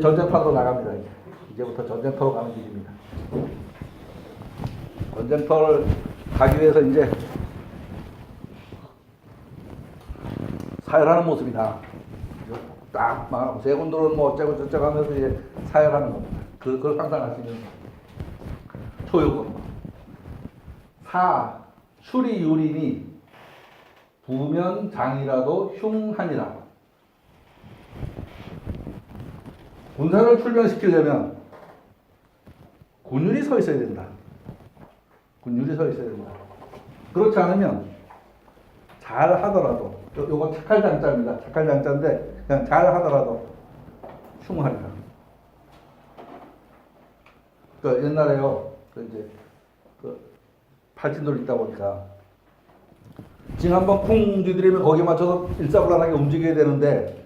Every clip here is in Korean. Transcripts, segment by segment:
전쟁터로 나갑니다. 이제부터 전쟁터로 가는 길입니다. 전쟁터를 가기 위해서 이제 사열하는 모습이다. 딱 막 세군들은 뭐 어쩌고 저쩌고 하면서 이제 사열하는 겁니다. 그걸 상상하시면 초요금. 사 추리 유린이 부면 장이라도 흉하니라. 군사를 출변시키려면 군율이 서 있어야 된다. 군율이 서 있어야 된다. 그렇지 않으면 잘 하더라도, 요건 착할장자입니다. 착할장자인데 그냥 잘 하더라도 흉하니라. 그 옛날에요, 이제 팔진돌 있다 보니까 징 한번 쿵 두드리면 거기에 맞춰서 일사불란하게 움직여야 되는데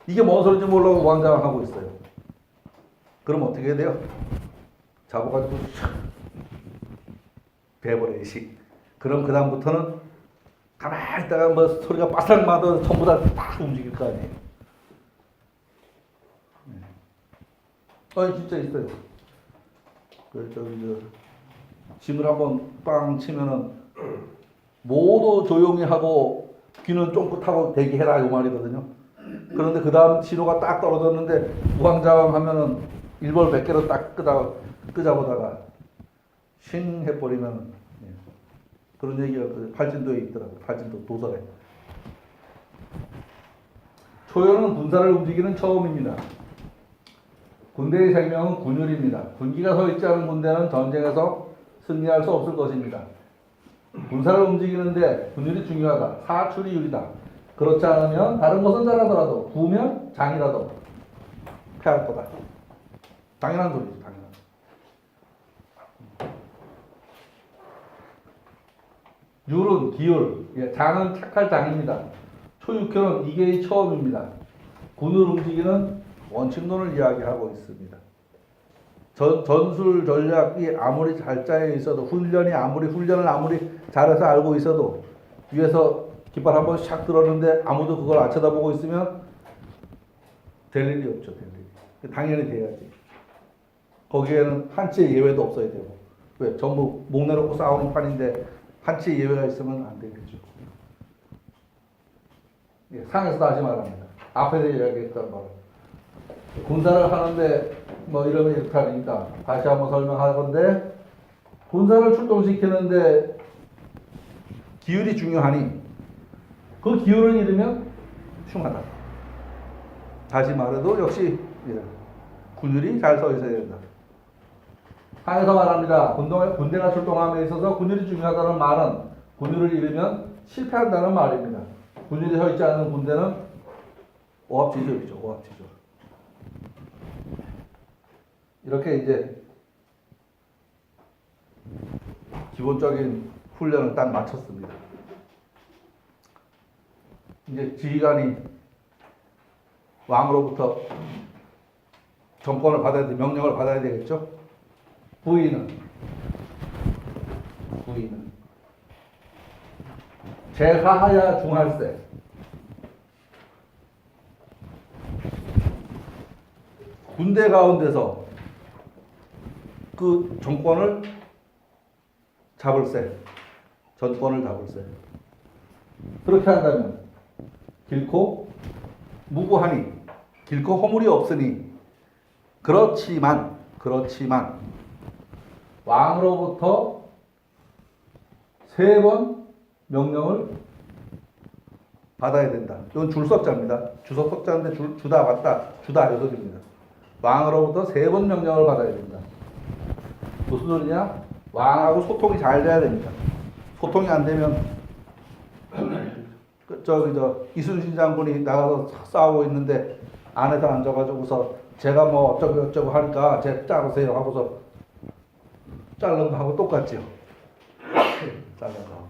이게 뭔 소리인지 모르고 우왕좌왕하고 있어요. 그럼 어떻게 해야 돼요? 잡아가지고 배버려야지. 그럼 그 다음부터는 가만히 있다가 뭐 소리가 바싹 맞아서 전부 다 움직일 거 아니에요. 진짜 있어요. 짐을 한번 빵 치면은 모두 조용히 하고 귀는 쫑긋하고 대기해라 이 말이거든요. 그런데 그 다음 신호가 딱 떨어졌는데 우왕좌왕 하면은 일벌 몇 개로 딱 끄자보다가 싱 해버리면, 그런 얘기가 그 팔진도에 있더라고요. 팔진도 도서에. 초연은 군사를 움직이는 처음입니다. 군대의 생명은 군율입니다. 군기가 서 있지 않은 군대는 전쟁에서 승리할 수 없을 것입니다. 군사를 움직이는데 군율이 중요하다. 사추리율이다. 그렇지 않으면 다른 것은 잘하더라도 부면 장이라도 패할 거다. 당연한 소리죠. 당연한. 율은 기율, 장은 착할 장입니다. 초육효는 이계의 처음입니다. 군을 움직이는 원칙론을 이야기하고 있습니다. 전술 전략이 아무리 잘 짜여 있어도 훈련을 아무리 잘해서 알고 있어도 위에서 깃발 한번 샥 들었는데 아무도 그걸 안 쳐다보고 있으면 될 일이 없죠. 될 일이. 당연히 돼야지. 거기에는 한치의 예외도 없어야 되고. 왜? 전부 목 내놓고 싸우는 판인데 한치의 예외가 있으면 안 되겠죠. 상에서 다시 말합니다. 앞에서 이야기했던 말. 군사를 하는데 뭐 이러면 이렇게 하니까 다시 한번 설명할 건데, 군사를 출동시키는데 기율이 중요하니 그 기율을 잃으면 흉하다. 다시 말해도 역시 군율이 잘 서 있어야 된다. 상에서 말합니다. 군대가 출동함에 있어서 군율이 중요하다는 말은 군율을 잃으면 실패한다는 말입니다. 군율이 서 있지 않은 군대는 오합지졸이죠. 오합지졸. 이렇게 이제 기본적인 훈련을 딱 마쳤습니다. 이제 지휘관이 왕으로부터 정권을 받아야 돼, 명령을 받아야 되겠죠. 부위는 제하하야 중할세. 군대 가운데서 그 정권을 잡을세. 전권을 잡을세. 그렇게 한다면 길코 무구하니, 길코 허물이 없으니, 그렇지만 왕으로부터 3번 명령을 받아야 된다. 이건 줄석자입니다. 주석석자인데 주다 받다, 주다 요소입니다. 왕으로부터 3번 명령을 받아야 된다. 무슨 소리냐? 왕하고 소통이 잘 돼야 됩니다. 소통이 안 되면 이순신 장군이 나가서 싸우고 있는데 안에서 앉아가지고서 제가 뭐 어쩌고 하니까 제 자르세요 하고서 자른 거 하고 똑같죠. 자른 거.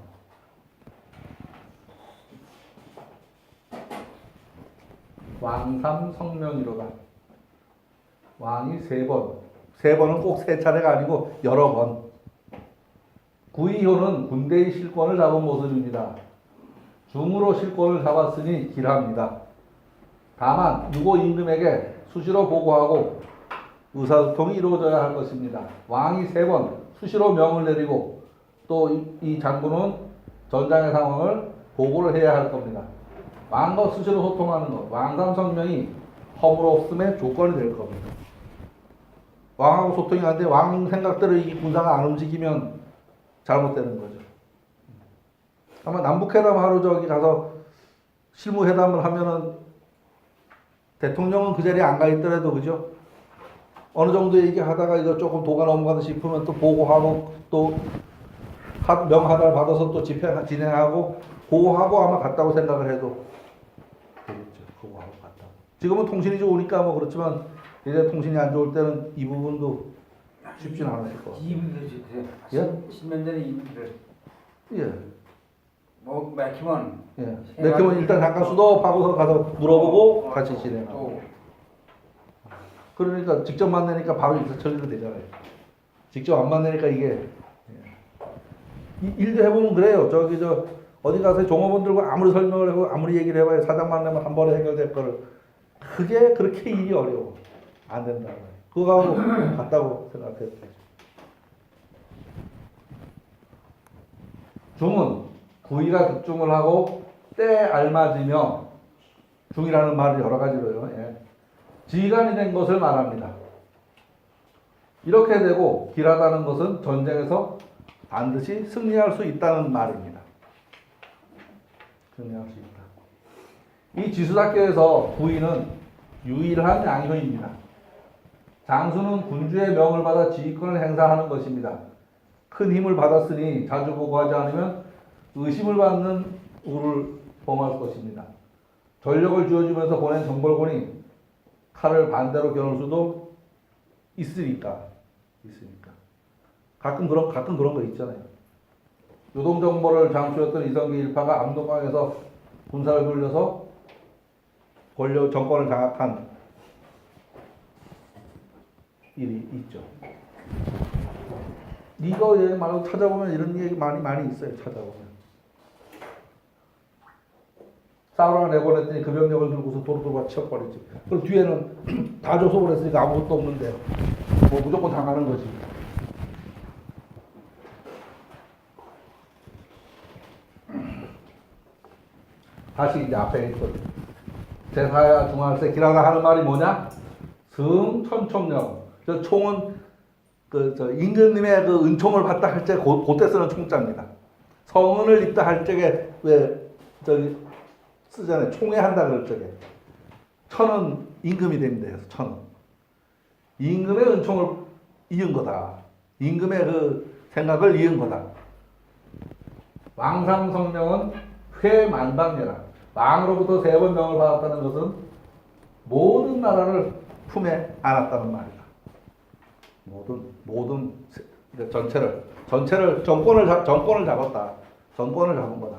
왕삼성명이로다. 왕이 3번. 3번은 꼭 3차례가 아니고 여러 번. 구의효는 군대의 실권을 잡은 모습입니다. 중으로 실권을 잡았으니 길합니다. 다만 유고 임금에게 수시로 보고하고 의사소통이 이루어져야 할 것입니다. 왕이 3번 수시로 명을 내리고 또 이 장군은 전장의 상황을 보고를 해야 할 겁니다. 왕과 수시로 소통하는 것, 왕삼성명이 허물없음의 조건이 될 겁니다. 왕하고 소통이 안 돼, 왕 생각대로 이 군사가 안 움직이면 잘못되는 거죠. 아마 남북회담 하루 저기 가서 실무회담을 하면은 대통령은 그 자리에 안 가 있더라도 그죠? 어느 정도 얘기하다가 이거 조금 도가 넘어가다 싶으면 또 보고하고 또 명하달 받아서 또 집회 진행하고 보고하고 아마 갔다고 생각을 해도 되겠죠. 보고하고 갔다고. 지금은 통신이 좋으니까 뭐 그렇지만 이제 통신이 안 좋을 때는 이 부분도 쉽지는 않으실 것 같아요. 이분들 주세요. 예? 10년 전에 이분들 예. 뭐 맥히면 예. 맥히면 일단 잠깐 수도하고서 가서 물어보고 같이 진행하고. 그러니까 직접 만나니까 바로 일사 처리도 되잖아요. 직접 안 만나니까 이게 일도 해보면 그래요. 저기 저 어디 가서 종업원들과 아무리 설명을 하고 아무리 얘기를 해봐야 사장 만나면 한 번에 해결될 거를 그게 그렇게 일이 어려워. 안 된다. 그거 하고 갔다고 생각해도 되죠. 중은 구이가 득중을 하고 때에 알맞으며 중이라는 말을 여러 가지로요. 예. 지휘관이 된 것을 말합니다. 이렇게 되고 길하다는 것은 전쟁에서 반드시 승리할 수 있다는 말입니다. 승리할 수 있다. 이 지수학교에서 구이는 유일한 양효입니다. 장수는 군주의 명을 받아 지휘권을 행사하는 것입니다. 큰 힘을 받았으니 자주 보고하지 않으면 의심을 받는 우를 범할 것입니다. 전력을 쥐어주면서 보낸 정벌군이 칼을 반대로 겨눌 수도 있으니까. 가끔 그런 거 있잖아요. 요동정벌을 장수였던 이성계 일파가 압록강에서 군사를 돌려서 정권을 장악한 일이 있죠. 이거 얘기 말고 찾아보면 이런 얘기 많이 있어요. 찾아보면. 사우라가 내보냈더니 그 병력을 들고서 도로도로 치워버리지. 그럼 뒤에는 다 조속을 했으니까 아무것도 없는데 뭐 무조건 당하는 거지. 다시 이제 앞에 있던 제사야 중할세 기라가 하는 말이 뭐냐? 승천총령. 저 총은 저 임금님의 그 은총을 받다 할 때 그때 쓰는 총자입니다. 성은을 입다 할 적에 왜 저기 쓰잖아요. 총회 한다 그럴 적에 천은 임금이 됩니다. 그래서 천은 임금의 은총을 이은 거다. 임금의 그 생각을 이은 거다. 왕삼성명은 회만방녀라. 왕으로부터 3번 명을 받았다는 것은 모든 나라를 품에 안았다는 말이다. 모든 전체를 정권을 잡았다. 정권을 잡은 거다.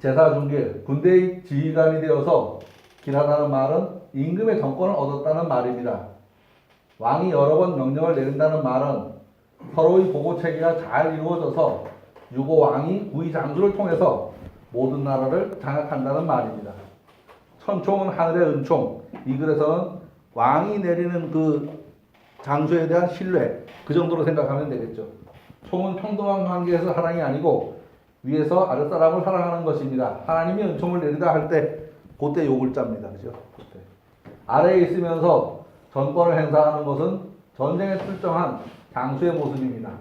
제사중길 군대의 지휘관이 되어서 길하다는 말은 임금의 정권을 얻었다는 말입니다. 왕이 여러 번 명령을 내린다는 말은 서로의 보고 체계가 잘 이루어져서 유고 왕이 구의 장수를 통해서 모든 나라를 장악한다는 말입니다. 천총은 하늘의 은총. 이 글에서는 왕이 내리는 그 장수에 대한 신뢰, 그 정도로 생각하면 되겠죠. 총은 평등한 관계에서 사랑이 아니고 위에서 아랫사람을 사랑하는 것입니다. 하나님이 은총을 내리다 할 때 그때 요 글자입니다. 그죠? 그때. 아래에 있으면서 전권을 행사하는 것은 전쟁에 출정한 장수의 모습입니다.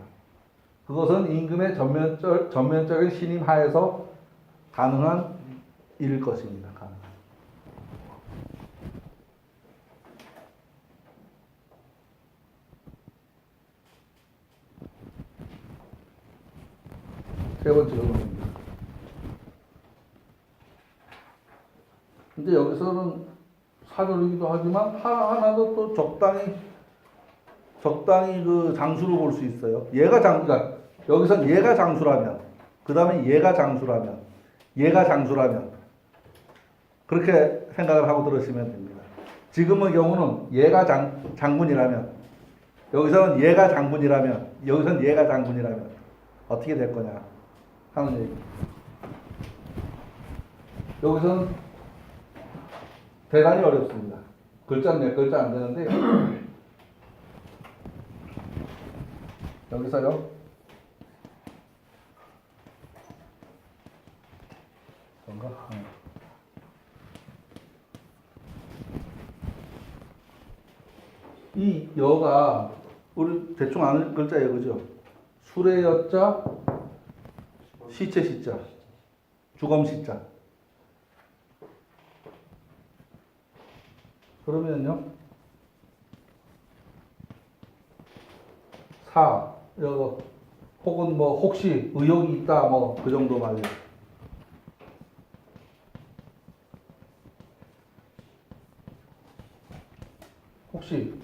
그것은 임금의 전면적인 신임 하에서 가능한 일일 것입니다. 세 번째 조건입니다. 근데 여기서는 사조이기도 하지만 하나도 또 적당히 그 장수로 볼 수 있어요. 그러니까 여기선 얘가 장수라면, 그 다음에 얘가 장수라면 그렇게 생각을 하고 들으시면 됩니다. 지금의 경우는 얘가 장군이라면, 여기서는 얘가 장군이라면, 여기서는 얘가 장군이라면 어떻게 될 거냐 하는 얘기. 여기서는 대단히 어렵습니다. 글자는 몇 글자 안 되는데 여기서요. 뭔가 이 여가 우리 대충 아는 글자예요, 그죠? 술의 여자, 시체 시자, 주검 시자. 그러면요, 사, 여, 혹은 뭐 혹시 의혹이 있다, 뭐 그 정도 말이에요. 혹시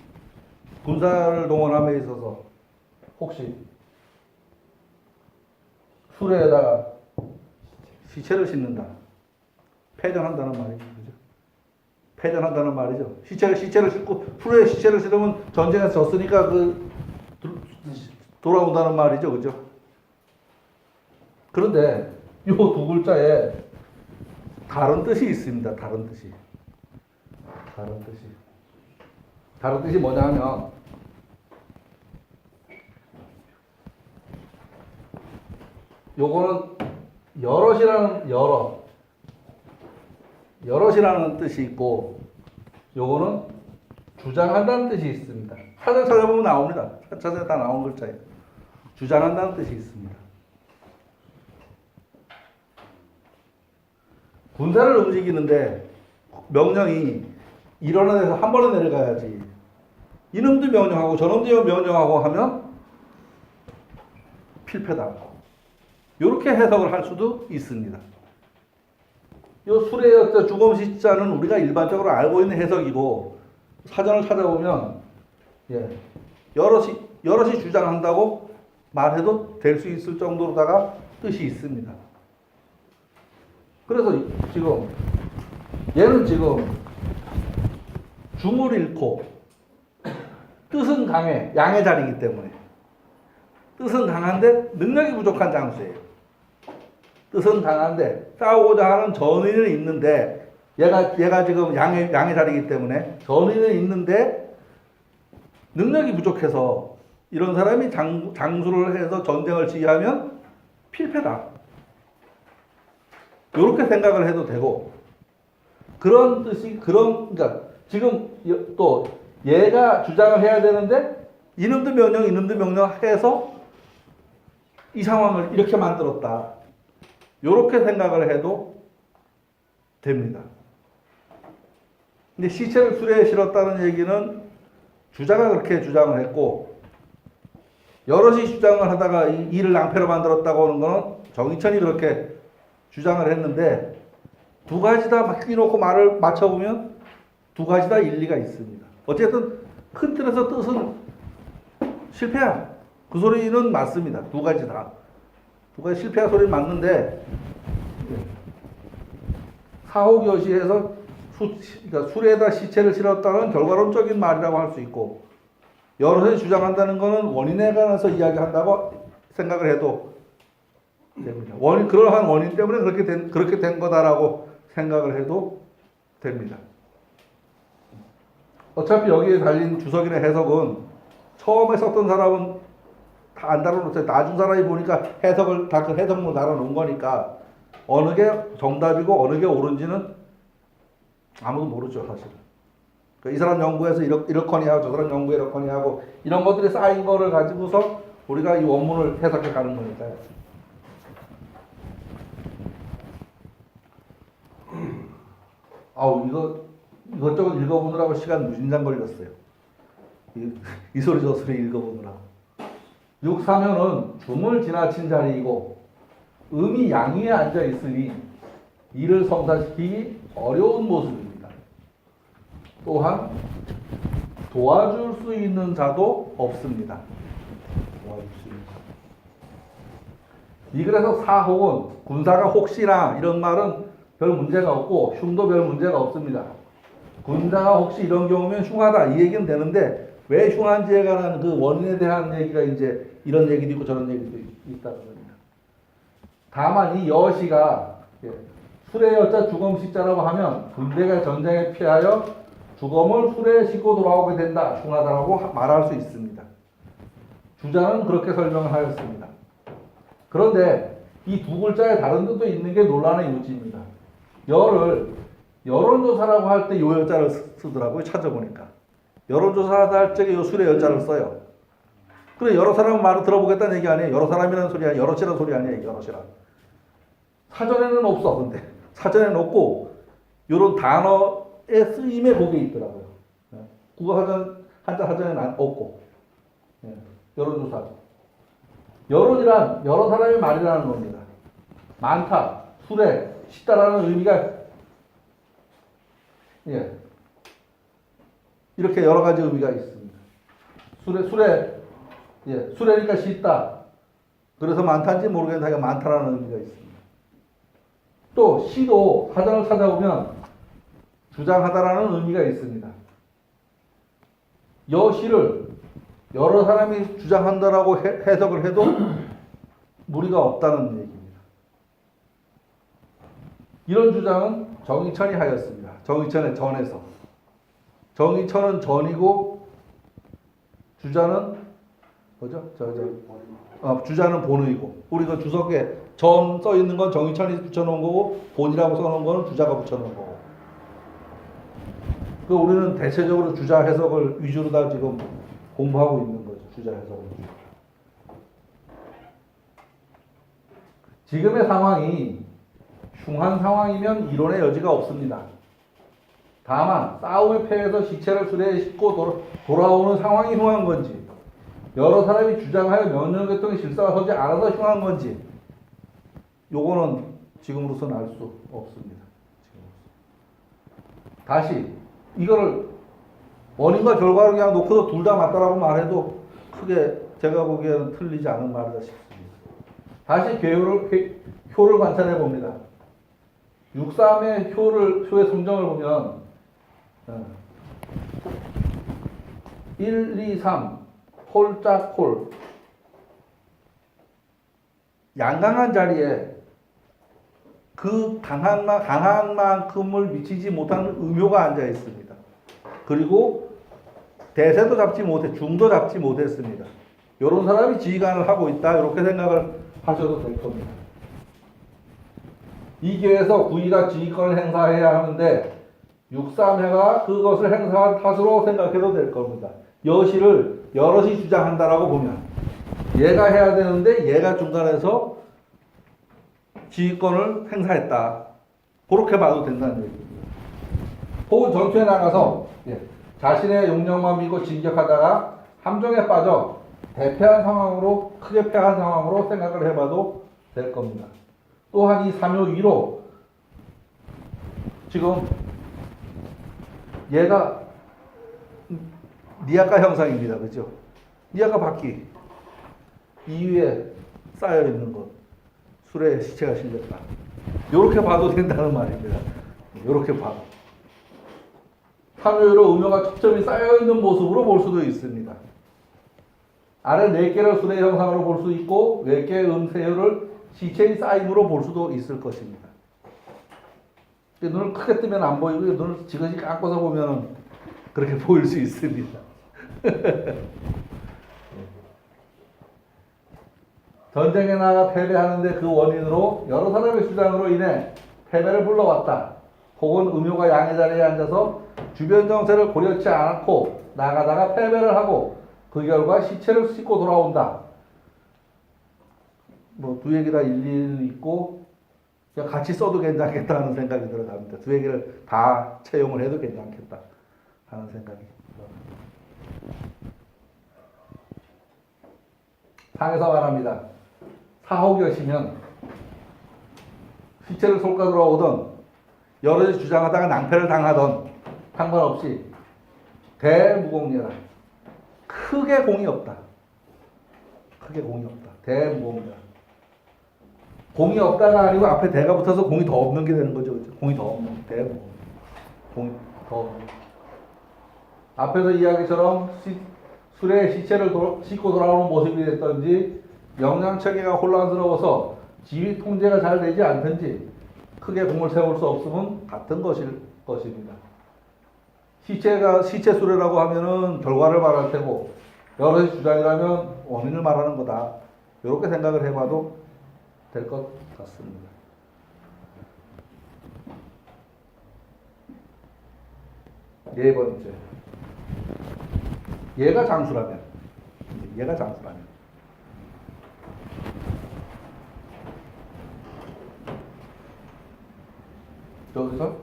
군사를 동원함에 있어서 혹시 술에다가 시체를 싣는다. 패전한다는 말이죠. 그죠? 패전한다는 말이죠. 시체를 싣고 술에 시체를 싣으면 전쟁에서 졌으니까 돌아온다는 말이죠. 그죠? 그런데 이 두 글자에 다른 뜻이 있습니다. 다른 뜻이. 다른 뜻이 뭐냐 하면 요거는 여럿이라는 뜻이 있고 요거는 주장한다는 뜻이 있습니다. 사전 찾아보면 나옵니다. 찾아서 다 나온 글자예요. 주장한다는 뜻이 있습니다. 군사를 움직이는데 명령이 일어나는 데서 한 번에 내려가야지. 이놈도 명령하고 저놈도 명령하고 하면 필패다. 이렇게 해석을 할 수도 있습니다. 이 술의 여자 주검 시자는 우리가 일반적으로 알고 있는 해석이고 사전을 찾아보면 여럿이 주장한다고 말해도 될 수 있을 정도로다가 뜻이 있습니다. 그래서 지금 얘는 지금 중을 잃고 뜻은 강해, 양의 자리이기 때문에 뜻은 강한데 능력이 부족한 장수예요. 뜻은 강한데 싸우고자 하는 전의는 있는데 얘가 지금 양의 자리이기 때문에 전의는 있는데 능력이 부족해서 이런 사람이 장수를 해서 전쟁을 지휘하면 필패다. 이렇게 생각을 해도 되고 그런 뜻이 그러니까 지금 또 얘가 주장을 해야 되는데 이놈도 명령 해서 이 상황을 이렇게 만들었다. 이렇게 생각을 해도 됩니다. 근데 시체를 술에 실었다는 얘기는 주자가 그렇게 주장을 했고 여럿이 주장을 하다가 이 일을 낭패로 만들었다고 하는 거는 정의천이 그렇게 주장을 했는데 두 가지 다 끼놓고 말을 맞춰보면 두 가지 다 일리가 있습니다. 어쨌든 큰 틀에서 뜻은 실패야. 그 소리는 맞습니다. 두 가지 다. 두 가지 실패한 소리는 맞는데 사호교시에서 그러니까 술에다 시체를 실었다는 결과론적인 말이라고 할 수 있고 여럿이 주장한다는 것은 원인에 관해서 이야기한다고 생각을 해도 됩니다. 그러한 원인 때문에 그렇게 된 거다라고 생각을 해도 됩니다. 어차피 여기에 달린 주석이나 해석은 처음에 썼던 사람은 다 안 달아놓았어요. 나중 사람이 보니까 해석을 다 그 해석문 달아놓은 거니까 어느 게 정답이고 어느 게 옳은지는 아무도 모르죠, 사실은. 그러니까 이 사람 연구해서 이렇거니 하고 저 사람 연구 이렇거니 하고 이런 것들이 쌓인 거를 가지고서 우리가 이 원문을 해석해 가는 거니까요. 아우 이것저것 읽어보느라고 시간 무진장 걸렸어요. 이 소리 저 소리 읽어보느라고. 6사면은 중을 지나친 자리이고 음이 양위에 앉아 있으니 이를 성사시키기 어려운 모습입니다. 또한 도와줄 수 있는 자도 없습니다. 이 글에서 사혹은 군사가 혹시나 이런 말은 별 문제가 없고 흉도 별 문제가 없습니다. 군사가 혹시 이런 경우면 흉하다 이 얘기는 되는데 왜 흉한지에 관한 그 원인에 대한 얘기가 이제 이런 얘기도 있고 저런 얘기도 있다는 겁니다. 다만 이 여시가 술의 여자 주검식자라고 하면 군대가 전쟁에 피하여 주검을 술에 싣고 돌아오게 된다, 중하다라고 말할 수 있습니다. 주자는 그렇게 설명을 하였습니다. 그런데 이 두 글자에 다른 뜻도 있는 게 논란의 요지입니다. 열을 여론조사라고 할 때 요 여자를 쓰더라고요. 찾아보니까. 여론조사 할 적에 요 술의 여자를 써요. 그래, 여러 사람 말을 들어보겠다는 얘기 아니에요. 여러 사람이라는 소리 아니에요. 여럿이라는 소리 아니에요. 여럿이라. 사전에는 없어. 근데 사전에는 없고 요런 단어의 쓰임에 거기에 있더라고요. 국어사전 한자 사전에는 없고. 여론조사. 여론이란 여러 사람의 말이라는 겁니다. 많다, 수레, 쉽다라는 의미가 이렇게 여러 가지 의미가 있습니다. 수레니까 쉽다. 그래서 많다는지 모르겠는데 많다라는 의미가 있습니다. 또 시도 사전을 찾아보면 주장하다라는 의미가 있습니다. 여시를 여러 사람이 주장한다라고 해석을 해도 무리가 없다는 얘기입니다. 이런 주장은 정의천이 하였습니다. 정의천의 전에서. 정의천은 전이고 주자는 뭐죠? 주자는 본의고, 우리가 주석에 전 써 있는 건 정의천이 붙여놓은 거고 본이라고 써놓은 거는 주자가 붙여놓은 거고. 그 우리는 대체적으로 주자 해석을 위주로 다 지금 공부하고 있는 거죠. 주자 해석을. 지금의 상황이 흉한 상황이면 이론의 여지가 없습니다. 다만 싸움에 패해서 시체를 수레에 싣고 돌아오는 상황이 흉한 건지, 여러 사람이 주장하여 면역계통의 질서가 서지 않아서 흉한 건지, 요거는 지금으로서는 알 수 없습니다. 다시 이거를 원인과 결과를 그냥 놓고서 둘 다 맞다라고 말해도 크게 제가 보기에는 틀리지 않은 말이다 싶습니다. 다시 효를 관찰해 봅니다. 6.3의 효의 성정을 보면 1, 2, 3 홀짝 홀 양강한 자리에 그 강한 만큼을 미치지 못하는 음효가 앉아 있습니다. 그리고 대세도 잡지 못해, 중도 잡지 못했습니다. 이런 사람이 지휘관을 하고 있다, 이렇게 생각을 하셔도 될 겁니다. 이 기회에서 9위가 지휘권을 행사해야 하는데 6.3회가 그것을 행사한 탓으로 생각해도 될 겁니다. 여시를 여럿이 주장한다라고 보면 얘가 해야 되는데 얘가 중간에서 지휘권을 행사했다, 그렇게 봐도 된다는 얘기입니다. 혹은 전투에 나가서 자신의 용력만 믿고 진격하다가 함정에 빠져 대패한 상황으로, 크게 패한 상황으로 생각을 해봐도 될 겁니다. 또한 이 3요 위로 지금 얘가 니아카 형상입니다. 그죠? 니아카 바퀴 이 위에 쌓여 있는 것, 술에 시체가 실렸다, 이렇게 봐도 된다는 말입니다. 이렇게 봐도. 3요로 음효가 첩점이 쌓여있는 모습으로 볼 수도 있습니다. 아래 4개를 술의 형상으로 볼 수 있고 외개의 세요를 시체의 쌓임으로 볼 수도 있을 것입니다. 눈을 크게 뜨면 안 보이고 눈을 지그시 감고서 보면 그렇게 보일 수 있습니다. 전쟁에 나가 패배하는데 그 원인으로 여러 사람의 주장으로 인해 패배를 불러왔다. 혹은 음효가 양의 자리에 앉아서 주변 정세를 고려치 않고 나가다가 패배를 하고 그 결과 시체를 싣고 돌아온다. 두 얘기 다 일리는 있고 그냥 같이 써도 괜찮겠다는 생각이 들어갑니다. 두 얘기를 다 채용을 해도 괜찮겠다 하는 생각이 들어갑니다. 상에서 말합니다. 사호교시면 시체를 쏠까 돌아오던 여럿이 주장하다가 낭패를 당하던 상관없이 대무공예라. 크게 공이 없다. 크게 공이 없다. 대무공예라. 공이 없다가 아니고 앞에 대가 붙어서 공이 더 없는 게 되는 거죠. 그렇죠? 공이 더 없는 대무공예. 공이 더 없는. 앞에서 이야기처럼 술에 시체를 싣고 돌아오는 모습이 됐던지 영양체계가 혼란스러워서 지휘 통제가 잘 되지 않든지 크게 공을 세울 수 없으면 같은 것일 것입니다. 시체 수레라고 하면은 결과를 말할 테고 여럿의 주장이라면 원인을 말하는 거다. 이렇게 생각을 해봐도 될 것 같습니다. 네 번째. 얘가 장수라면. 여기서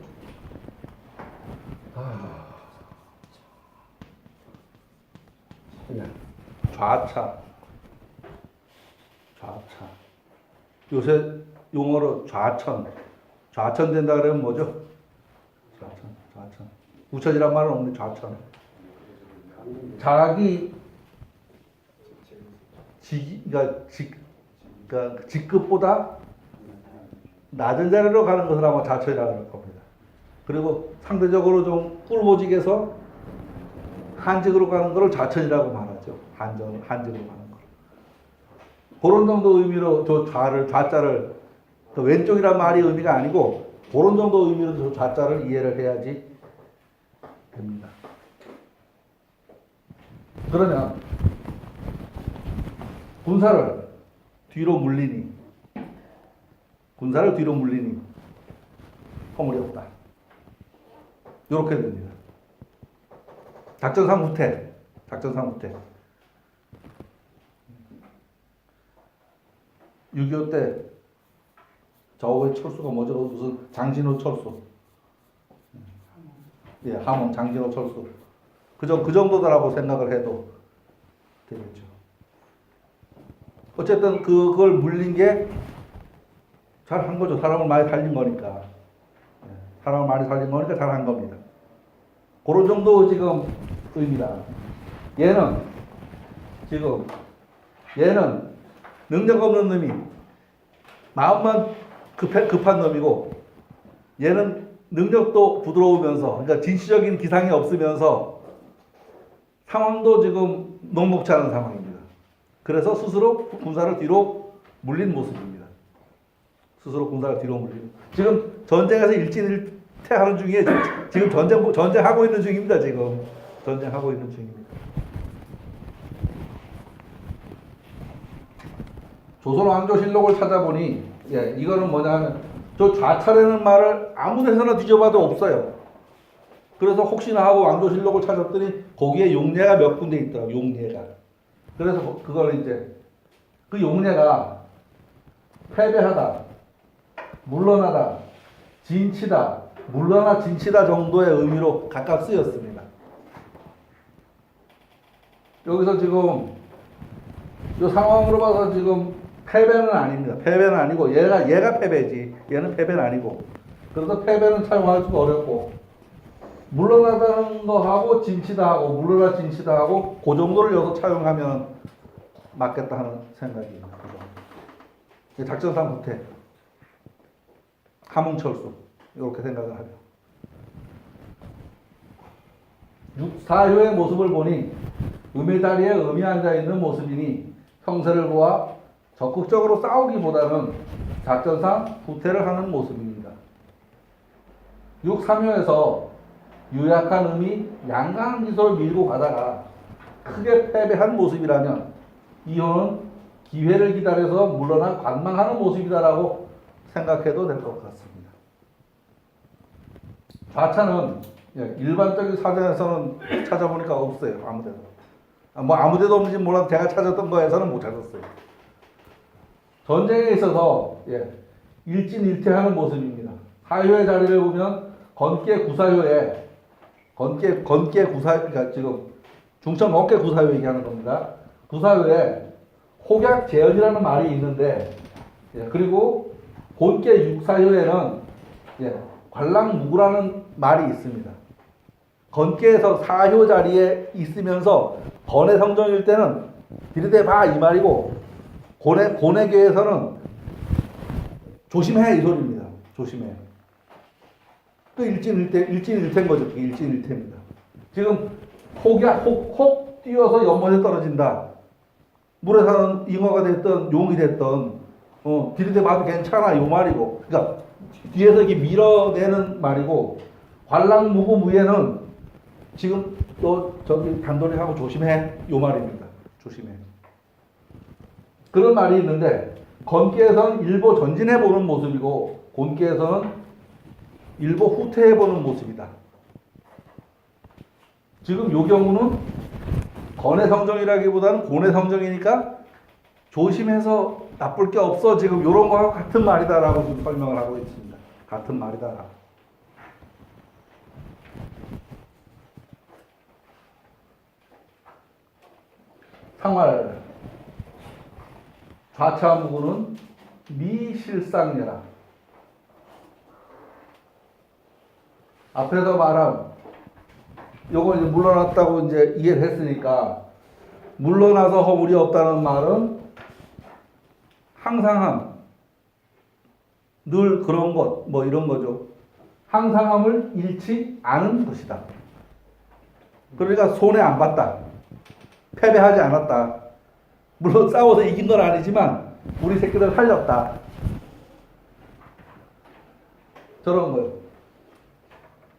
좌차. 요새 용어로 좌천 된다 그러면 뭐죠? 좌천. 우천이란 말은 없는데 좌천. 자기 그러니까 직급보다 낮은 자리로 가는 것을 아마 좌천이라고 할 겁니다. 그리고 상대적으로 좀 꿀보직에서 한직으로 가는 것을 좌천이라고 말하죠. 한직으로 가는 것. 그런 정도 의미로 좌자를 왼쪽이란 말이 의미가 아니고 그런 정도 의미로 저 좌자를 이해를 해야지 됩니다. 그러면 군사를 뒤로 물리니 허물이 없다. 이렇게 됩니다. 작전상 후퇴. 6.25 때 저의 철수가 뭐죠? 무슨 장진호 철수. 예, 함흥 장진호 철수. 그 정도다라고 생각을 해도 되겠죠. 어쨌든 그걸 물린 게 잘한 거죠. 사람을 많이 살린 거니까. 사람을 많이 살린 거니까 잘한 겁니다. 그런 정도 지금 의미다. 얘는 능력 없는 놈이 마음만 급한 놈이고 얘는 능력도 부드러우면서 그러니까 진취적인 기상이 없으면서 상황도 지금 녹록치 않은 상황입니다. 그래서 스스로 군사를 뒤로 물린 모습입니다. 지금 전쟁에서 일진일퇴하는 중에 지금 전쟁하고 있는 중입니다. 전쟁하고 있는 중입니다. 조선왕조실록을 찾아보니 이거는 뭐냐 하면 저 좌차라는 말을 아무 데서나 뒤져봐도 없어요. 그래서 혹시나 하고 왕조실록을 찾았더니 거기에 용례가 몇 군데 있더라고요. 용례가. 그래서 그걸 이제 그 용례가 패배하다, 물러나다, 진치다, 물러나 진치다 정도의 의미로 각각 쓰였습니다. 여기서 지금 이 상황으로 봐서 지금 패배는 아닙니다. 패배는 아니고 얘가 패배지. 얘는 패배는 아니고. 그래서 패배는 사용할 수가 어렵고 물러나다는 거 하고 진치다 하고 물러나 진치다 하고 그 정도를 여기서 차용하면 맞겠다 하는 생각입니다. 작전상 후퇴, 함흥철수 이렇게 생각을 하죠. 사효의 모습을 보니 음의 자리에 음이 앉아있는 모습이니 형세를 보아 적극적으로 싸우기보다는 작전상 후퇴를 하는 모습입니다. 6.3효에서 유약한 음이 양강한 기소를 밀고 가다가 크게 패배한 모습이라면 2호는 기회를 기다려서 물러나 관망하는 모습이다라고 생각해도 될 것 같습니다. 좌차는 일반적인 사전에서는 찾아보니까 없어요. 아무데도. 아무데도 없는지 몰라도 제가 찾았던 거에서는 못 찾았어요. 전쟁에 있어서 일진일퇴하는 모습입니다. 하효의 자리를 보면 건계 구사효에 그러니까 지금 중천 건계 구사효 얘기하는 겁니다. 구사효에 혹약 재현이라는 말이 있는데 그리고 곤계 육사효에는 관랑무구라는 말이 있습니다. 건계에서 사효 자리에 있으면서 건의 성정일 때는 들이대봐 이 말이고 고뇌계에서는 조심해 이 소리입니다. 조심해. 또 일진일퇴인 거죠. 일진일퇴입니다. 지금 혹 뛰어서 연못에 떨어진다. 물에 사는 잉어가 됐던 용이 됐던 들이대봐도 괜찮아 요 말이고. 그러니까 뒤에서 이렇게 밀어내는 말이고 관랑무구무예는 지금 또 저기 단돌이하고 조심해 요 말입니다. 조심해. 그런 말이 있는데 건기에서는 일보 전진해 보는 모습이고 곤기에서는 일보 후퇴해 보는 모습이다. 지금 요 경우는 건의 성정이라기보다는 곤의 성정이니까 조심해서 나쁠 게 없어 지금 요런 거하고 같은 말이다라고 지금 설명을 하고 있습니다. 같은 말이다. 상말 좌차무구는 미실상례라. 앞에서 말한 요걸 이제 물러났다고 이제 이해를 했으니까 물러나서 허물이 없다는 말은 항상함, 늘 그런 것, 뭐 이런 거죠. 항상함을 잃지 않은 것이다. 그러니까 손해 안 봤다. 패배하지 않았다. 물론 싸워서 이긴 건 아니지만 우리 새끼들 살렸다. 저런 거요.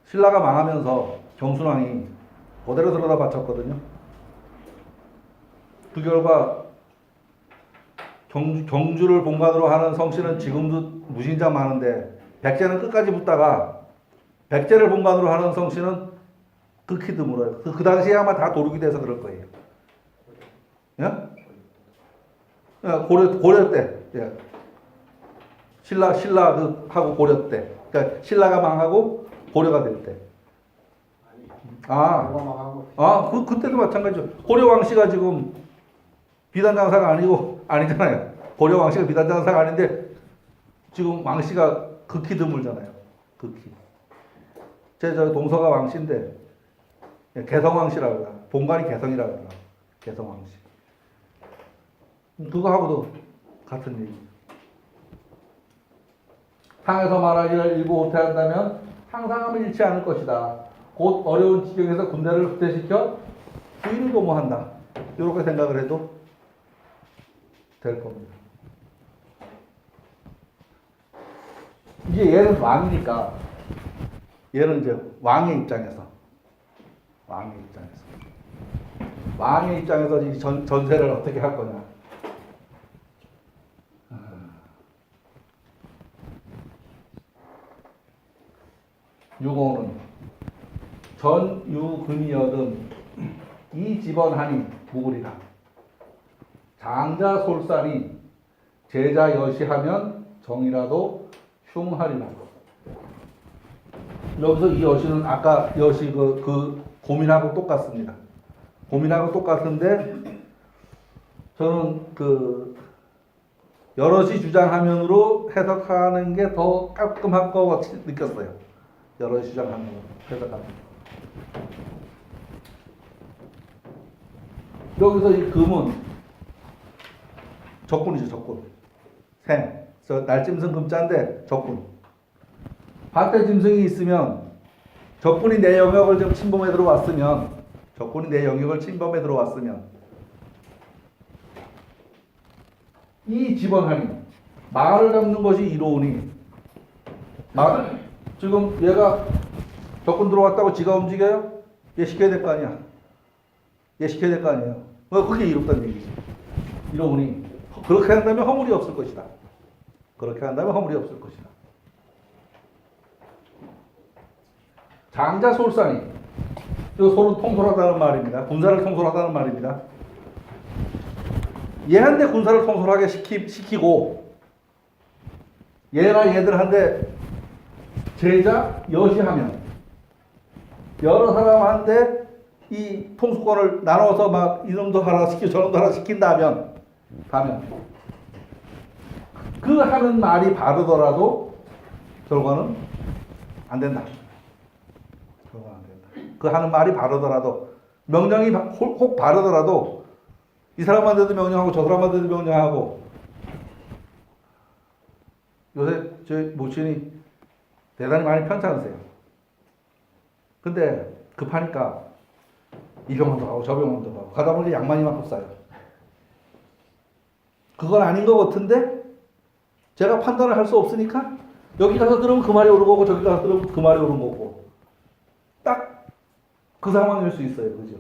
신라가 망하면서 경순왕이 그대로 들어다 바쳤거든요. 그 결과 경주를 본관으로 하는 성씨는 지금도 무신장 많은데 백제는 끝까지 붙다가 백제를 본관으로 하는 성씨는 극히 드물어요. 그 당시에 아마 다 도륙이 돼서 그럴 거예요. 예? 고려 때, 예. 신라 하고 고려 때, 그러니까 신라가 망하고 고려가 될 때. 그때도 마찬가지죠. 고려 왕씨가 지금 비단장사가 아니잖아요. 고려 왕씨가 비단장사가 아닌데 지금 왕씨가 극히 드물잖아요. 극히. 저 동서가 왕씨인데 개성왕씨라고 그래요. 본관이 개성이라고 그래요. 개성왕씨. 그거하고도 같은 얘기예요. 상에서 말하기를 일부 후퇴한다면 항상함을 잃지 않을 것이다. 곧 어려운 지경에서 군대를 후퇴시켜 주의를 도모한다. 이렇게 생각을 해도 될 겁니다. 이제 얘는 왕이니까 얘는 이제 왕의 입장에서 이 전세를 어떻게 할 거냐. 유고는 전유금이여든 이 집언하니 무구리라. 장자 솔산이 제자 여시하면 정이라도 흉하리라. 여기서 이 여시는 아까 여시 그 고민하고 똑같습니다. 고민하고 똑같은데 저는 그 여럿이 주장하면으로 해석하는 게 더 깔끔한 것 같이 느꼈어요. 여럿이 주장하면으로 해석하는 거. 여기서 이 금은 적군이죠, 적군. 생. 저 날짐승 금자인데 적군. 밭에 짐승이 있으면 적군이 내 영역을 좀 침범해 들어왔으면 이 집언하니 말을 잡는 것이 이로우니 지금 얘가 적군 들어왔다고 지가 움직여요? 얘 시켜야 될 거 아니야. 그게 이롭다는 얘기지. 이로우니 그렇게 한다면 허물이 없을 것이다. 장자 솔산이 이 소는 통솔하다는 말입니다. 군사를 통솔하다는 말입니다. 얘한테 군사를 통솔하게 시키고 얘나 얘들한테 제자 여시하면 여러 사람한테 이 통수권을 나눠서 막 이놈도 하나 시키고 저놈도 하나 시킨다면 그 하는 말이 바르더라도 결과는 안 된다. 그 하는 말이 바르더라도 명령이 혹 바르더라도 이 사람한테도 명령하고 저 사람한테도 명령하고 요새 저희 모친이 대단히 많이 편찮으세요. 근데 급하니까 이 병원도 가고 저 병원도 가고 가다 보니 약만 이만큼 싸요. 그건 아닌 것 같은데 제가 판단을 할 수 없으니까 여기 가서 들으면 그 말이 옳은 거고 저기 가서 들으면 그 말이 옳은 거고 딱 그 상황일 수 있어요. 그죠?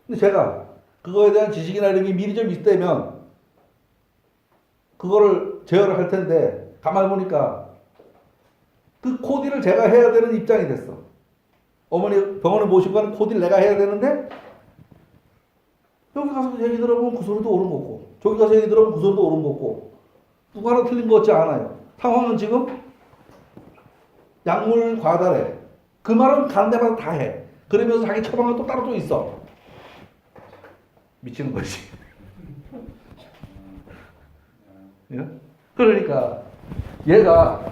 근데 제가 그거에 대한 지식이나 이런 게 미리 좀 있다면 그거를 제어를 할 텐데 가만히 보니까 그 코디를 제가 해야 되는 입장이 됐어. 어머니 병원에 모시고 가는 코디를 내가 해야 되는데 여기 가서 얘기 들어보면 그 소리도 옳은 거고 저기 가서 얘기 들어보면 그 소리도 옳은 거고 누가 하나 틀린 것 같지 않아요. 상황은 지금 약물 과다래. 그 말은 가는 데마다 다 해. 그러면서 자기 처방은 또 따로 또 있어. 미치는 거지. 예? 그러니까 얘가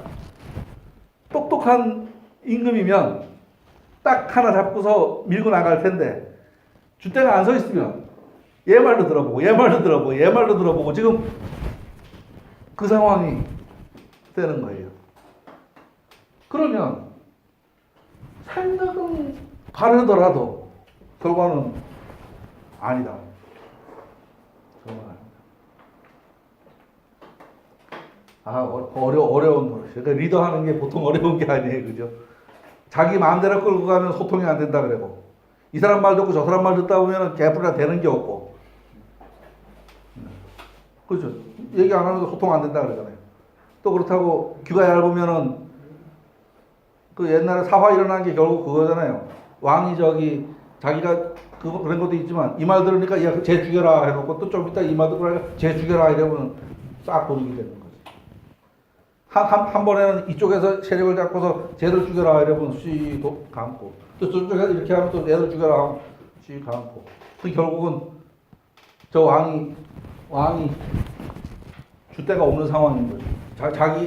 똑똑한 임금이면 딱 하나 잡고서 밀고 나갈 텐데 주대가 안 서 있으면 얘 말도 들어보고 얘 말도 들어보고 얘 말도 들어보고 지금 그 상황이 되는 거예요. 그러면 생각은 바르더라도 결과는 아니다. 정말 어려운 노릇. 그러니까 리더하는 게 보통 어려운 게 아니에요, 그죠? 자기 마음대로 끌고 가면 소통이 안 된다 그러고 이 사람 말 듣고 저 사람 말 듣다 보면 개뿔이나 되는 게 없고, 그죠? 얘기 안 하면 소통 안 된다 그러잖아요. 또 그렇다고 귀가 얇으면은 그 옛날에 사화 일어난 게 결국 그거잖아요. 왕이 자기가 그런 것도 있지만 이 말 들으니까 야쟤 죽여라 해놓고 또 좀 이따 이 말 들으니까 쟤 죽여라 이러면 싹 도둑이 되는 거지. 한 번에는 이쪽에서 세력을 잡고서 쟤를 죽여라 이러면 씨 감고 또 저쪽에서 이렇게 하면 또 얘를 죽여라 하면 씨 감고 그 결국은 저 왕이 줏대가 없는 상황인 거지.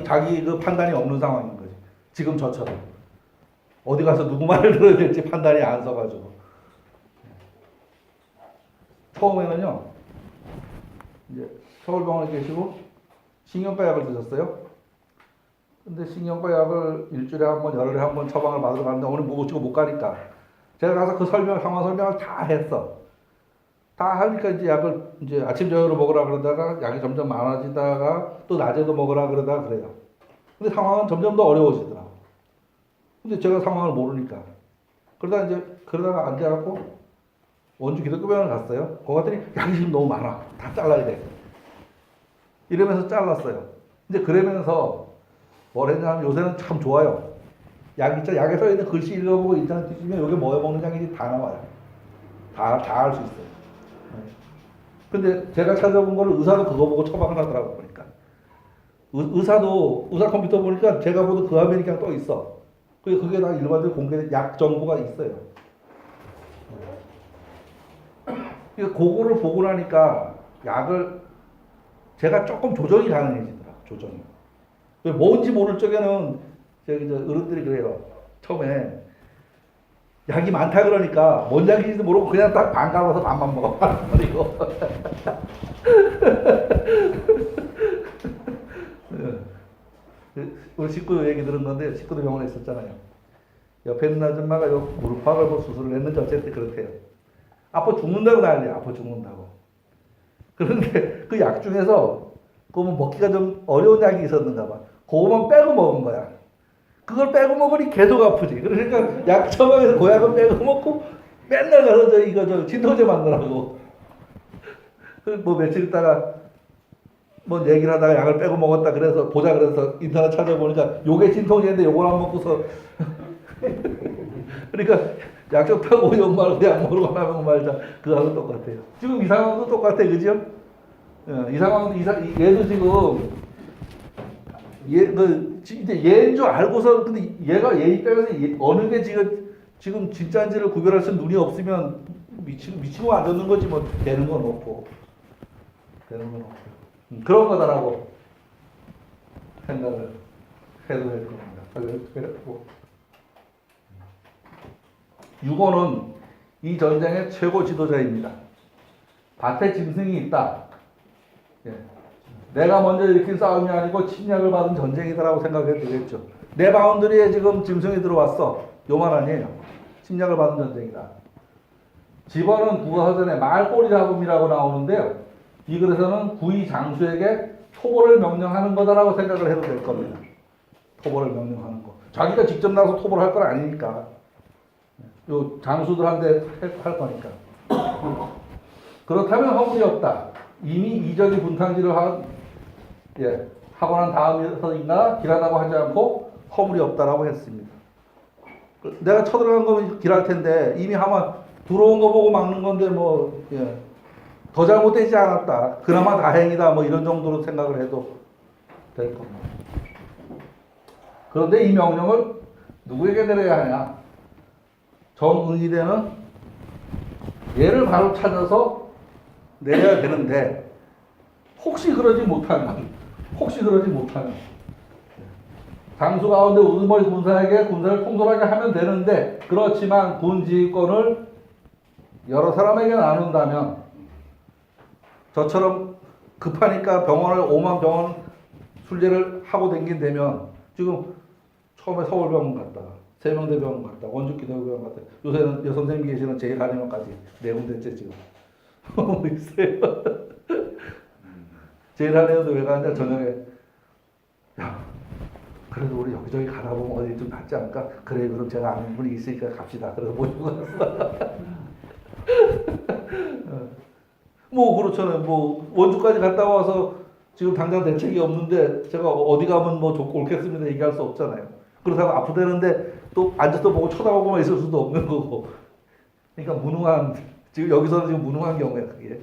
자기 그 판단이 없는 상황인 거지. 지금 저처럼 어디 가서 누구 말을 들어야 될지 판단이 안 서가지고 처음에는요 이제 서울병원에 계시고 신경과 약을 드셨어요. 근데 신경과 약을 일주일에 한 번, 열흘에 한 번 처방을 받으러 가는데 오늘 모시고 못 가니까 제가 가서 그 상황 설명을 다 했어. 다 하니까 이제 약을 이제 아침 저녁으로 먹으라 그러다가 약이 점점 많아지다가 또 낮에도 먹으라 그러다가 그래요. 근데 상황은 점점 더 어려워지더라고. 근데 제가 상황을 모르니까 그러다가 앉아갖고 원주 기독교병원을 갔어요. 거기 갔더니 약이 지금 너무 많아. 다 잘라야 돼. 이러면서 잘랐어요. 근데 그러면서 뭘 했냐면 요새는 참 좋아요. 약에 써 있는 글씨 읽어보고 인터넷 뒤지면 이게 뭐에 먹는 약인지 다 나와요. 다 알 수 있어요. 근데 제가 찾아본 거는 의사도 그거 보고 처방을 하더라고 보니까. 의사 컴퓨터 보니까 제가 보던 그 화면이 그냥 떠 있어. 그게 다 일반적으로 공개된 약 정보가 있어요. 그거를 보고 나니까 약을 제가 조금 조정이 가능해지더라고. 조정이. 뭔지 모를 적에는 어른들이 그래요. 처음에 약이 많다 그러니까 뭔 약인지도 모르고 그냥 딱 반 갈아서 반만 먹어. 버리고. 우리 식구 얘기 들은 건데 식구도 병원에 있었잖아요. 옆에 있는 아줌마가 무릎팍을 뭐 수술을 했는지 어쨌든 그렇대요. 아파 죽는다고 난리야. 아파 죽는다고. 그런데 그 약 중에서 그거 먹기가 좀 어려운 약이 있었는가 봐. 그거만 빼고 먹은 거야. 그걸 빼고 먹으니 계속 아프지. 그러니까 약 처방에서 그 약을 빼고 먹고 맨날 가서 진통제 만들라고. 뭐 며칠 있다가 뭐 얘기를 하다가 약을 빼고 먹었다 그래서 보자 그래서 인터넷 찾아보니까 요게 진통제인데 요걸 안 먹고서 그러니까 약 좋다고 욕 말고 약 먹으러 가면 말자 그거하고 똑같아요. 지금 이 상황도 똑같아, 그죠? 이 상황도 얘도 지금 이제 얘인 줄 알고서 근데 얘가 얘 입장에서 어느 게 지금 진짜인지를 구별할 수 있는 눈이 없으면 미치고 앉는 거지 뭐 되는 건 없고 그런 거다라고 생각을 해도 될 겁니다. 유고는 이 전쟁의 최고 지도자입니다. 밭에 짐승이 있다. 예. 내가 먼저 일으킨 싸움이 아니고 침략을 받은 전쟁이다라고 생각해도 되겠죠. 내 바운드리에 지금 짐승이 들어왔어. 요만 아니에요. 침략을 받은 전쟁이다. 집어는 국어사전에 말꼬리 잡음이라고 나오는데요. 이 글에서는 구의 장수에게 토벌을 명령하는 거다라고 생각을 해도 될 겁니다. 토벌을 명령하는 거. 자기가 직접 나서 토벌할 건 아니니까. 요 장수들한테 할 거니까. 그렇다면 허물이 없다. 이미 이적이 분탕질을 하고 난 다음에서인가 길하다고 하지 않고 허물이 없다라고 했습니다. 내가 쳐들어간 거면 길할 텐데 이미 하면 들어온 거 보고 막는 건데 더 잘못되지 않았다. 그나마 다행이다. 이런 정도로 생각을 해도 될 겁니다. 그런데 이 명령을 누구에게 내려야 하냐? 정의대는 얘를 바로 찾아서 내려야 되는데 혹시 그러지 못하면 장수 가운데 우두머리 군사에게 군사를 통솔하게 하면 되는데 그렇지만 군지휘권을 여러 사람에게 나눈다면 저처럼 급하니까 오만 병원 순례를 하고 댕긴다면 지금 처음에 서울병원 갔다가 세명대병원 갔다가 원주기도병원 갔다가 요새는 선생님 계시는 제1한의원까지 4군데째 지금 하고 있어요. 제1한의원도 왜 가는데 저녁에 그래도 우리 여기저기 가다 보면 어디 좀 낫지 않을까? 그래 그럼 제가 아는 분이 있으니까 갑시다. 그래서 모시고 갔어. 그렇잖아요. 원주까지 갔다 와서 지금 당장 대책이 없는데 제가 어디 가면 좋고 옳겠습니다 얘기할 수 없잖아요. 그렇다고 아프다는데 또 앉아서 보고 쳐다보고만 있을 수도 없는 거고. 그러니까 지금 여기서는 지금 무능한 경우야 그게.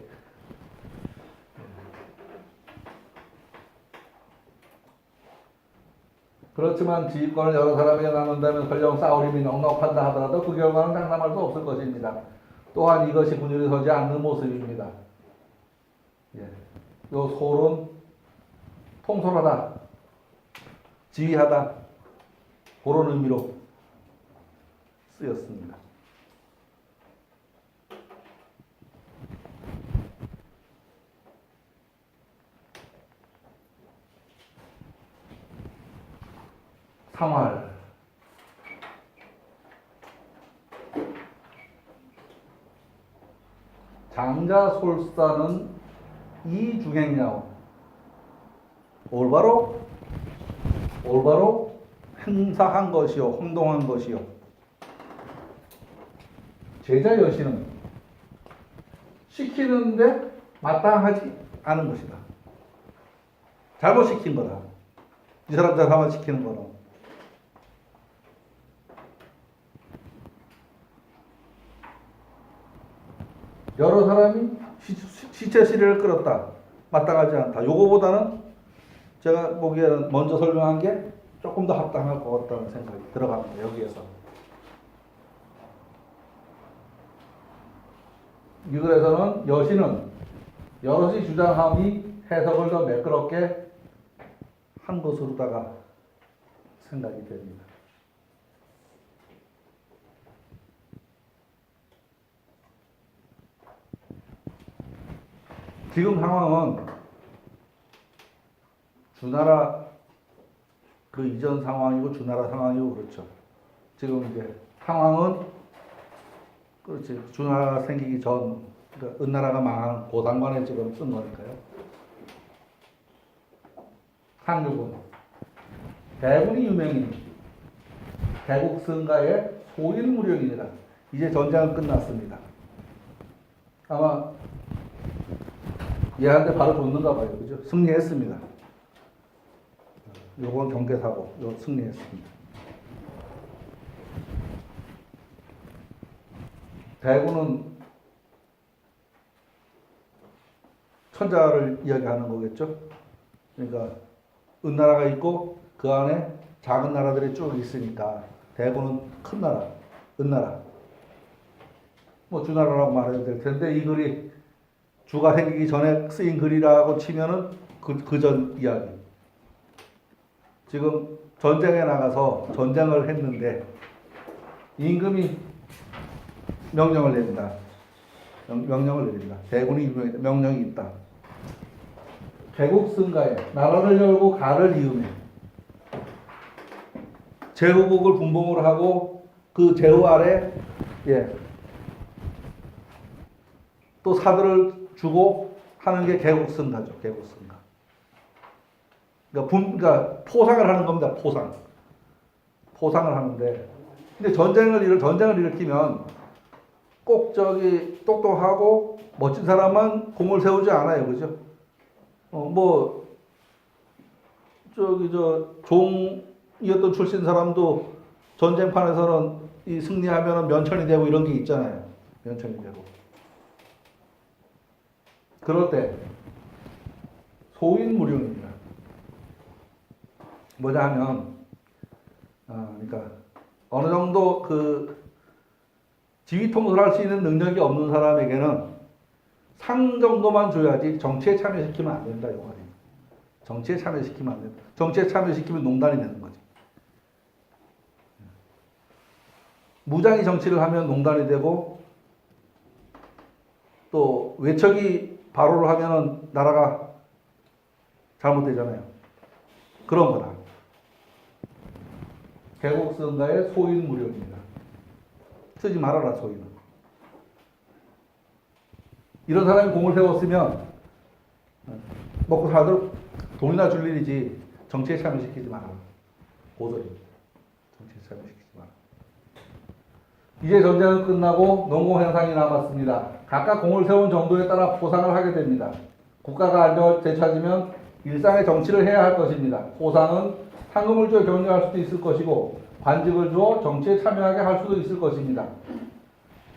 그렇지만 지휘권을 여러 사람에게 나눈다면 설령 싸우림이 넉넉한다 하더라도 그 결과는 장담할 수 없을 것입니다. 또한 이것이 분율이 서지 않는 모습입니다. 요 솔은 통솔하다, 지휘하다 그런 의미로 쓰였습니다. 상활 장자솔사는 이중행야오 올바로 행사한 것이요 행동한 것이요 제자 여신은 시키는데 마땅하지 않은 것이다. 잘못 시킨 거다. 이 사람 저 사람 시키는 거는 여러 사람이 시체 시리를 끌었다. 마땅하지 않다. 요거보다는 제가 보기에는 먼저 설명한 게 조금 더 합당할 것 같다는 생각이 들어갑니다. 여기에서. 이 글에서는 여신은 여럿이 주장함이 해석을 더 매끄럽게 한 것으로다가 생각이 됩니다. 지금 상황은 주나라 그 이전 상황이고 주나라 상황이고 그렇죠. 지금 이제 상황은 그렇지 주나라가 생기기 전 그러니까 은나라가 망한 고상관에 지금 쓴 거니까요. 상륙은 대군이 유명인 대국승가의 소일무령이니라. 이제 전쟁은 끝났습니다. 아마 얘한테 바로 줬는가 봐요. 그죠? 승리했습니다. 요건 경계사고, 요 승리했습니다. 대군은 천자를 이야기하는 거겠죠? 그러니까 은나라가 있고 그 안에 작은 나라들이 쭉 있으니까 대군은 큰 나라, 은나라. 주나라라고 말해도 될 텐데 이 글이 주가 생기기 전에 쓰인 글이라고 치면은 그 전 이야기. 지금 전쟁에 나가서 전쟁을 했는데 임금이 명령을 내린다. 명령을 내린다. 대군이 명령이 있다. 개국승가에 나라를 열고 가를 이음해 제후국을 분봉을 하고 그 제후 아래 또 사들을 주고 하는 게 개국승가죠. 개국승가. 그러니까 포상을 하는 겁니다. 포상을 하는데, 근데 전쟁을 일으키면 꼭 저기 똑똑하고 멋진 사람만 공을 세우지 않아요, 그죠? 뭐 저기 종이었던 출신 사람도 전쟁판에서는 이 승리하면은 면천이 되고 이런 게 있잖아요. 면천이 되고. 그럴 때 소인무령입니다. 뭐냐 하면, 그러니까 어느 정도 그 지휘 통솔을 할 수 있는 능력이 없는 사람에게는 상 정도만 줘야지 정치에 참여시키면 안 된다, 이 말이에요. 정치에 참여시키면 안 된다. 정치에 참여시키면 농단이 되는 거지. 무장이 정치를 하면 농단이 되고, 또 외척이 발호를 하면은 나라가 잘못되잖아요. 그런 거다. 개국선가의 소인무령입니다. 쓰지 말아라, 소인은. 이런 사람이 공을 세웠으면 먹고 살도록 돈이나 줄 일이지 정치에 참여시키지 마라. 고소리. 정치에 참여시키지 마라. 이제 전쟁은 끝나고 농공행상이 남았습니다. 각각 공을 세운 정도에 따라 포상을 하게 됩니다. 국가가 안정을 되찾으면 일상의 정치를 해야 할 것입니다. 포상은 상금을 주어 격려할 수도 있을 것이고 관직을 주어 정치에 참여하게 할 수도 있을 것입니다.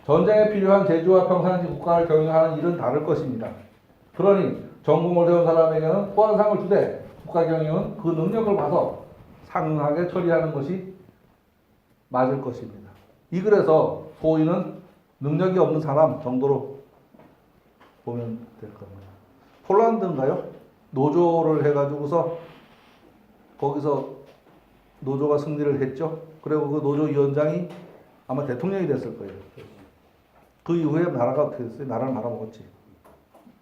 전쟁에 필요한 제주와 평상시 국가를 경영하는 일은 다를 것입니다. 그러니 전공을 세운 사람에게는 후한상을 주되 국가 경영은 그 능력을 봐서 상응하게 처리하는 것이 맞을 것입니다. 이 글에서 소인은 능력이 없는 사람 정도로 보면 될 겁니다. 폴란드인가요? 노조를 해가지고서 거기서 노조가 승리를 했죠. 그리고 그 노조 위원장이 아마 대통령이 됐을 거예요. 그 이후에 나라가 어떻게 됐어요? 나라를 말아먹었지.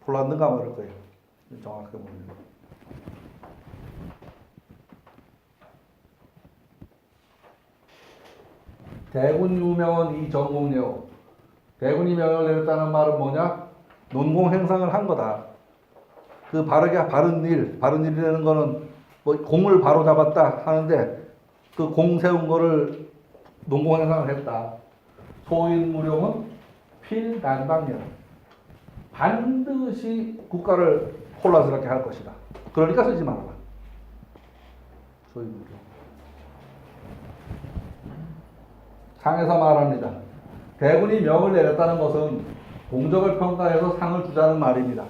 폴란드인가 아마 그럴 거예요. 정확하게 모르겠는데. 대군 유명은 이전공례요. 대군이 명령을 내렸다는 말은 뭐냐? 논공행상을 한 거다. 그 바른 일이라는 거는 뭐 공을 바로 잡았다 하는데 그 공 세운 거를 논공행상을 했다. 소인무령은 필난방령. 반드시 국가를 혼란스럽게 할 것이다. 그러니까 쓰지 말아라. 소인무령. 상에서 말합니다. 대군이 명을 내렸다는 것은 공적을 평가해서 상을 주자는 말입니다.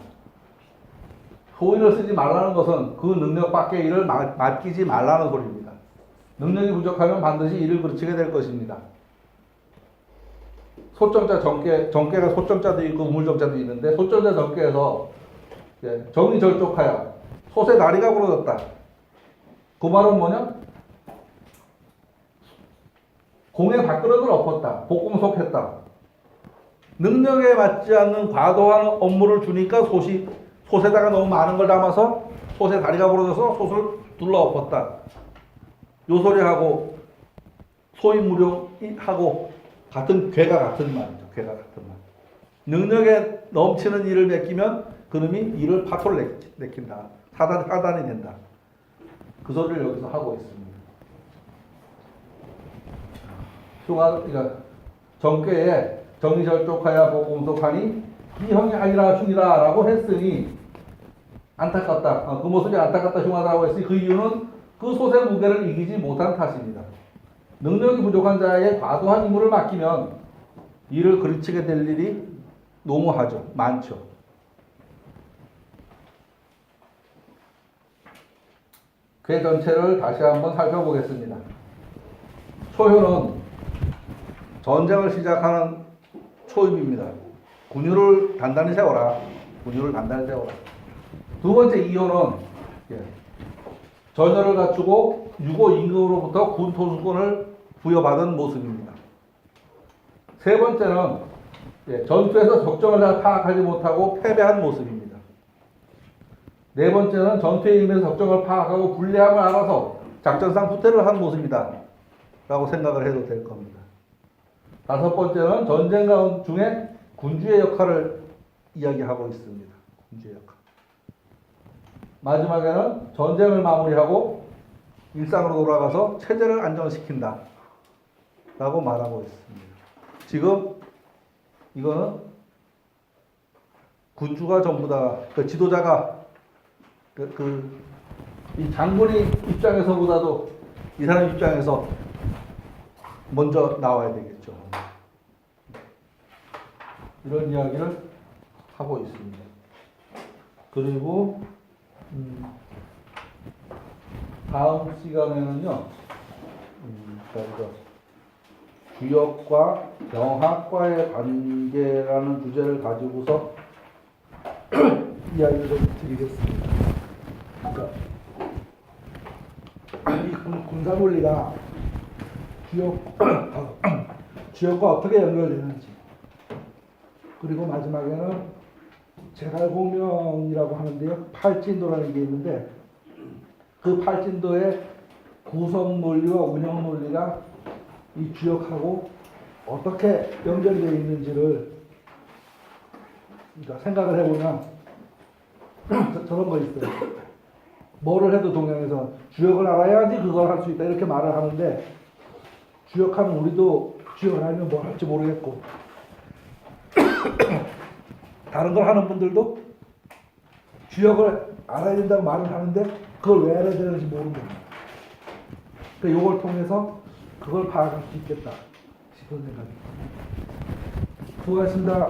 소인을 쓰지 말라는 것은 그 능력 밖의 일을 맡기지 말라는 소리입니다. 능력이 부족하면 반드시 일을 그르치게 될 것입니다. 소정자 정계가 소정자도 있고 우물정자도 있는데 소정자 정계에서 정의절족하여 솥에 다리가 부러졌다. 그 말은 뭐냐? 공의 밥그릇을 엎었다. 복공속했다. 능력에 맞지 않는 과도한 업무를 주니까 솥에다가 너무 많은 걸 담아서 솥에 다리가 부러져서 솥을 둘러 엎었다. 요 소리하고 소인무령하고 괴가 같은 말이죠. 괴가 같은 말. 능력에 넘치는 일을 맡기면 그놈이 일을 파토를 내킨다. 사단이 된다. 그 소리를 여기서 하고 있습니다. 그러니까 정궤에 정의절족하여 복공속하니 이 형이 아니라 흉이라 라고 했으니 안타깝다. 그 모습이 안타깝다 흉하다고 했으니 그 이유는 그 솥의 무게를 이기지 못한 탓입니다. 능력이 부족한 자에게 과도한 임무를 맡기면 이를 그르치게 될 일이 너무하죠. 많죠. 그 전체를 다시 한번 살펴보겠습니다. 초효는 전쟁을 시작하는 초입입니다. 군유를 단단히 세워라. 두 번째 이효는 전열을 갖추고 유고 임금으로부터 군 토수권을 부여받은 모습입니다. 세 번째는 전투에서 적정을 잘 파악하지 못하고 패배한 모습입니다. 네 번째는 전투에 임해서 적정을 파악하고 불리함을 알아서 작전상 후퇴를 한 모습이다 라고 생각을 해도 될 겁니다. 다섯 번째는 전쟁 중에 군주의 역할을 이야기하고 있습니다. 군주의 역할. 마지막에는 전쟁을 마무리하고 일상으로 돌아가서 체제를 안정시킨다 라고 말하고 있습니다. 지금 이거는 군주가 전부 다, 그 지도자가 이 장군의 입장에서보다도 이 사람 입장에서 먼저 나와야 되겠죠. 이런 이야기를 하고 있습니다. 그리고 다음 시간에는요, 그러니까 주역과 병학과의 관계라는 주제를 가지고서 이야기를 좀 드리겠습니다. 그러니까 이 군사 논리가 주역과 어떻게 연결되는지, 그리고 마지막에는 제갈공명이라고 하는데요, 팔진도라는 게 있는데 그 팔진도의 구성 논리와 운영 논리가 이 주역하고 어떻게 연결되어 있는지를 그러니까 생각을 해보면 저런 거 있어요. 뭐를 해도 동양에서 주역을 알아야지 그걸 할 수 있다 이렇게 말을 하는데, 주역하는 우리도 주역을 알면 뭘 할지 모르겠고 다른 걸 하는 분들도 주역을 알아야 된다고 말을 하는데 그걸 왜 알아야 되는지 모르는 겁니다. 그러니까 이걸 통해서 그걸 파악할 수 있겠다 싶은 생각입니다. 수고하셨습니다.